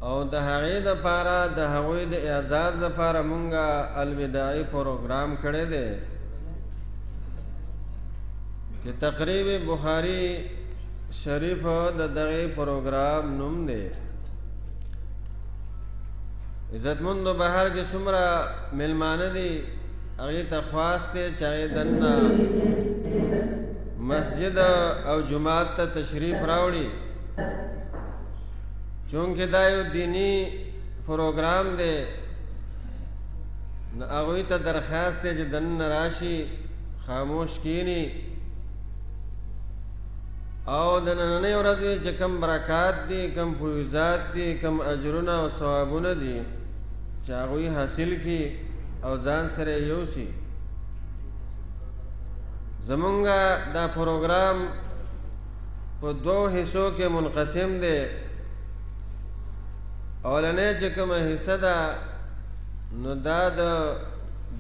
او د هغې دپاره د هغوی د اعزاز دپاره مونږه الوداعي پروګرام کړی دی چې تقریب بخاري شریف د دغې پروګرام نوم دی. عزتمندو بهر چې څومره میلمانه دي هغې ته خواست دی چې هغې دننه مسجد او جماعت ته تشریف راوړي، چونکه دا یو دینی پروګرام دی. نو هغوی ته درخواست دی چې دننه راشي، خاموش کینی او د نننۍ ورځې چې کم برکات دي، کم فیوزات دي، کم اجرونه او ثوابونه دي چې هغوی حاصل کړي او ځان سره یوسي. زمونږه دا پروګرام په دوو حصو کې منقسم دی. اولنۍ چې کومه حصه ده نو دا د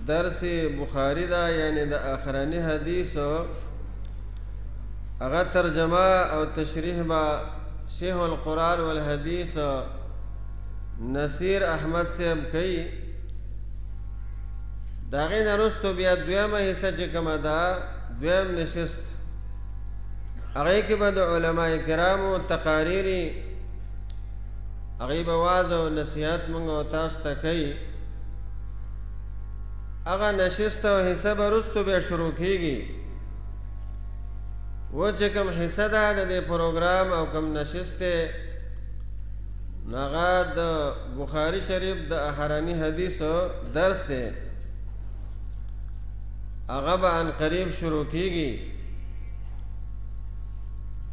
درس بخاري ده، یعنی د اخرني حدیثو هغه ترجمه او تشریح با شیخ القرآن والحدیث نصیر احمد صاحب کوي. د هغې نه وروستو بیا دویمه حصه چې کومه ده، دویم نشست، هغې کې به د علماء کرامو تقاریري، هغې به واعظ او نصیحت مونږ او تاسو ته کوي. هغه نشست او حصه به وروستو بیا شروع کېږي. و چې کوم حصه ده د دې پروګرام او کوم نشست دی نو هغه د بخاري شریف د احراني حدیثو درس دی، هغه به ان قریب شروع کېږي.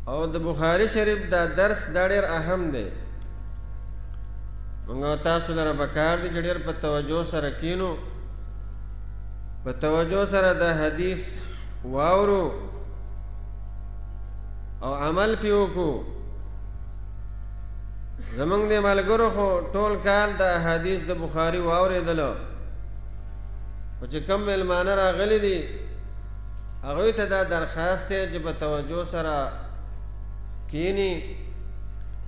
او د بخاري شریف دا درس دا ډېر اهم دی. مونږ تاسو لره پکار دي چې ډېر په توجه سره کینو، په توجه سره د حدیث واورو او عمل پې وکړو. زمونږ د ملګرو خو ټول کال د احادیث د بخاري واورېدلو، خو چې کم میلمانه راغلي دي هغوی ته دا درخواست دی چې په توجه سره کینی،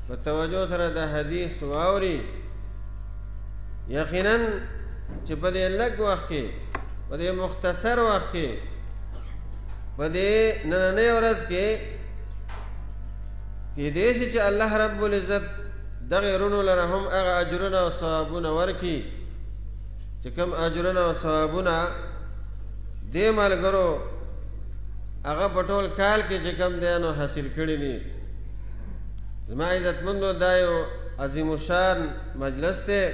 په توجه سره د حدیث واوري. یقینا چې په دې لږ وخت کې، په دې مختصر وخت کې، په دې نننۍ ورځ کې کېدای شي چې الله رب العزت دغې رونو لره هم هغه اجرونه او ثوابونه ورکړي چې کوم اجرونه او ثوابونه دې ملګرو هغه په ټول کال کې چې کوم دی نو حاصل کړي دي. زما عزتمندو دا یو عظیم الشان مجلس دی،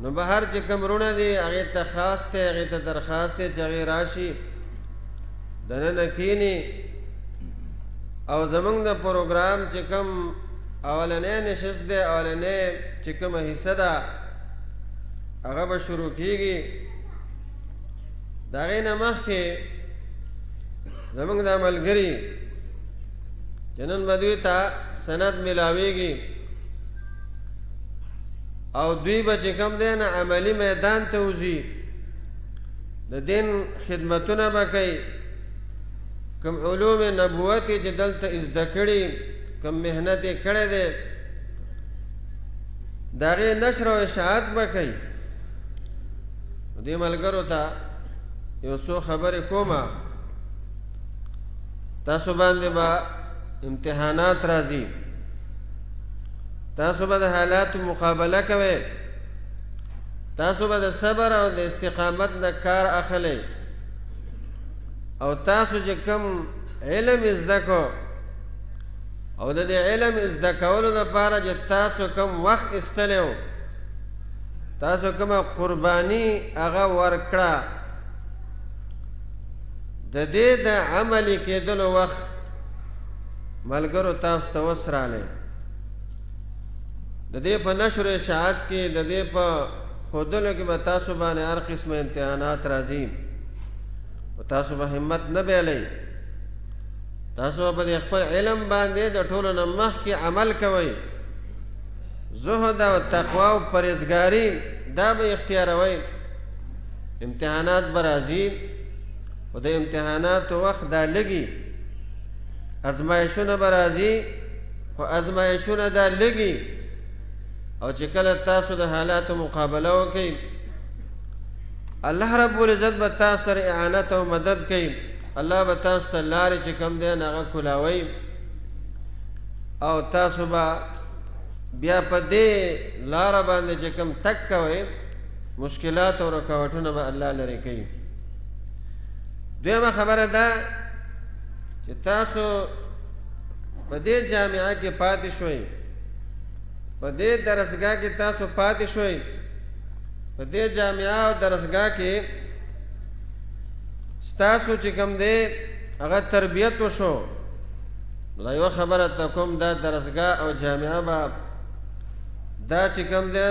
نو بهر چې کوم رونه دي هغې ته خاص دی، هغې ته درخواست دی چې هغې راشي، دننه کینی او زمونږ د پروګرام چې کوم اولنی نشست دی، اولنی چې کومه حصه ده هغه به شروع کېږي. د هغې نه مخکې زمونږ دا ملګري چې نن به دوی ته سند میلاویږي او دوی به چې کوم دی نه عملي میدان ته وځي، د دین خدمتونه به کوي. کوم علوم نبوت چې دلته زده کړي، کوم محنت یې کړی دی، د هغې نشر او اشاعت به کوي. دې ملګرو ته یو څو خبرې کومه. تاسو باندې به امتحانات راځي، تاسو به د حالاتو مقابله کوئ، تاسو به د صبر او د استقامت نه کار اخلئ. او تاسو چې کوم علم زده کو او د دې علم زده کولو لپاره چې تاسو کوم وخت ایستلی و، تاسو کومه قرباني هغه ورکړه، د دې د عملي کېدلو وخت ملګرو تاسو ته اوس رالی. د دې په نشر اشاعت کې، د دې په ښودلو کې به تاسو باندې هر قسمه امتحانات راځي او تاسو به همت نه بیلی. تاسو به د خپل علم باندې د ټولو نه مخکې عمل کوئ، زهد او تقوا او پرهیزګاري دا به اختیاروئ. امتحانات به راځي او د امتحاناتو وخت دا لګي، ازمایشونه به راځي خو ازمایشونه دا لګي، او چې کله تاسو د حالاتو مقابله وکئ الله رب العزت به تاسو سره اعانت او مدد کوي. الله به تاسو ته لارې چې کم دی هغه کولاوي او تاسو به بیا په دې لاره باندې چې کم تک کوئ مشکلات او رکاوټونه به الله لرې کوي. دویمه خبره ده چې تاسو په دې جامعه کې پاتې شوئ، په دې درسګاه کې تاسو پاتې شوئ، په دې جامعه او درسګاه کې ستاسو چې کوم دی هغه تربیت وشو. دا یو خبره ته کوم دا درسګاه او جامعه به دا چې کوم دی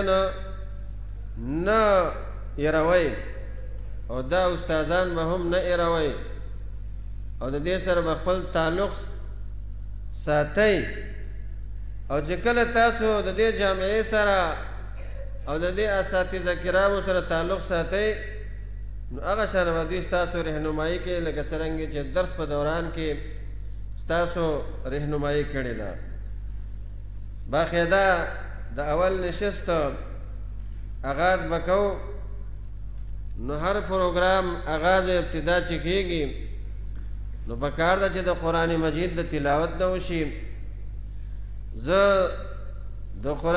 نه ایروئ او دا استادان به هم نه ایروئ او د دې سره به خپل تعلق ساتئ. او چې کله تاسو د دې جامعې سره او د دې اساتذه کرامو سره تعلق ساتئ نو هغه شان به دوی ستاسو رهنمایي کوي لکه څرنګه چې درس په دوران کې ستاسو رهنمایي کړې ده. باقاعده د اول نشست آغاز بکو نو هر پروګرام آغاز او ابتدا چې کېږي نو پکار ده چې د قرآن مجید د تلاوت نه وشي. زه د قرآن